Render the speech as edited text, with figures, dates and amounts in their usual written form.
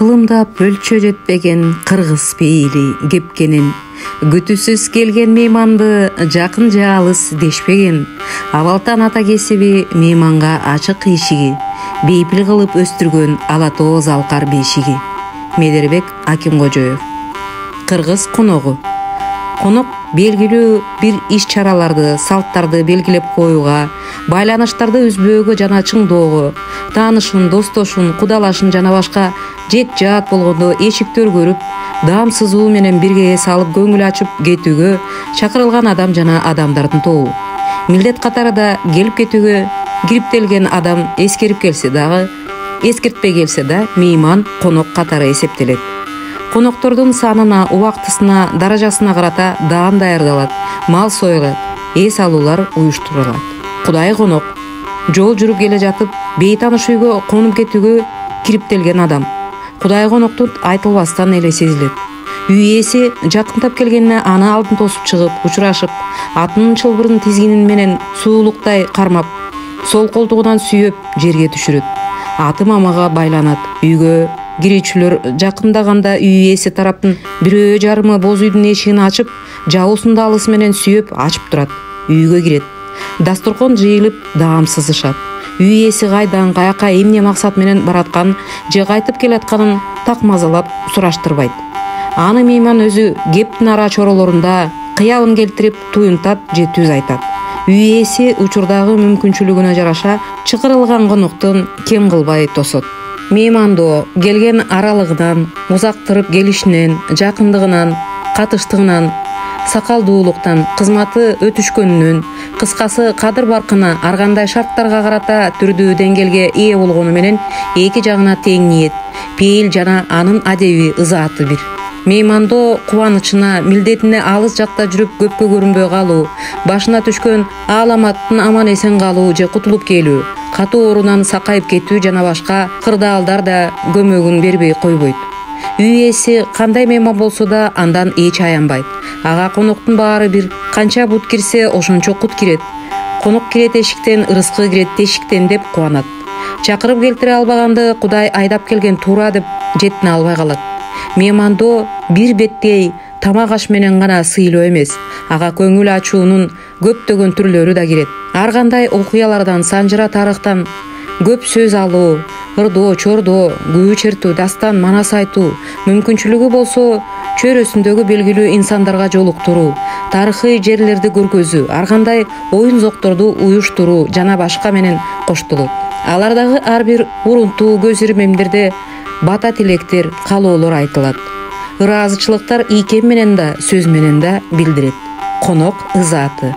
Кылымдап өлчө жетпеген кыргыз пейили кепкенин, күтүүсүз келген мейманды жакын же алыс дешпеген. Абалтан ата кесиби мейманга ачык ишиги, бейпил кылып өстүргөн ала тоо залкар бешиги. Медербек Акимкожоев. Кыргыз коногу. Конок белгилүү бир иш-чараларды, салттарды белгилеп коюуга, байланыштарды үзбөөгө жана чыңдоого, таанышын, достошун, кудалашын жана башка жек жаат болгондо эшиктер көрүп, даам сызуу менен бирге эс алып көңүл ачып кетүүгө чакырылган адам жана адамдардын тобу. Милдет катарында келип кетүүгө кириптелген адам эскерип келсе дагы, эскертпей келсе да мейман конок катары эсептелет. Коноктордун санына, убактысына, даражасына карата даам даярдалат, мал союлат, эс алуулар уюштурулат. Кудай конок. Жол жүрүп келе жатып, бейтаныш үйгө конуп кетүүгө кириптелген адам. Кудай коноктун айтылбастан эле сезилет. Үй ээси жакындап келгенде аны алдын тосуп чыгып, учурашып, атынын чылбырын тизгинин менен суулуктай кармап, сол колтугунан сүйөп жерге түшүрөт. Аты мамага байланат. Үйгө кирүүчүлөр жакындаганда үй ээси тараптын бирөө жарымы боз үйдүн эшигин ачып, жабуусун да алысы менен сүйөп ачып турат. Үйгө кирет. Дасторкон жыйылып, даам сызышат. Үй ээси кайдан, каяка, эмне максат менен баратканын же кайтып келатканын такмазалап сураштырбайт. Аны мейман өзү кептин ара чоролорунда кыябын келтирип туюнтат же түз айтат. Үй ээси учурдагы мүмкүнчүлүгүнө жараша чакырылган коноктун кем кылбай тосот. Меймандоо келген аралыгынан, узактырып келишинен, жакындыгынан, катыштыгынан, сакалдуулуктан, кызматы өтүшкөнүнөн, кыскасы кадыр баркына, ар кандай шарттарга карата түрдүү деңгээлге ээ болгону менен эки жагына тең ниет, пейил жана анын адеби ызааты бир. Меймандоо кубанычына, милдетине алыс жакта жүрүп көпкө көрүнбөй калуу, башына түшкөн ааламаттын аман эсен калуу же кутулуп келүү, катуу оорунан сакайып кетүү жана башка кырдаалдар да көмөгүн бербей койбойт. Үй ээси кандай мейман болсо да андан эч аянбайт. Ага коноктун баары бир, канча бут кирсе ошончо кут кирет. Конок кирет эшиктен, ырыскы кирет тешиктен деп кубанат. Чакырып келтире албаганды Кудай айдап келген туура деп жетине албай калат. Меймандоо бир беттей тамак аш менен гана сыйлоо эмес, ага көңүл ачуунун көптөгөн түрлөрү да кирет. Ар кандай окуялардан, санжыра тарыхтан көп сөз алуу, ырдоо, чордоо, күү чертүү, дастан, манас айтуу, мүмкүнчүлүгү болсо чөйрөсүндөгү белгилүү инсандарга жолуктуруу, тарыхый жерлерди көргөзүү, ар кандай оюн зокторду уюштуруу жана башка менен коштолот. Алардагы ар бир урунтуу көз ирмемдерде бата тилектер, каалоолор айтылат. Ыраазычылыктар ийкем менен да, сөз менен да билдирет. Конок ызааты.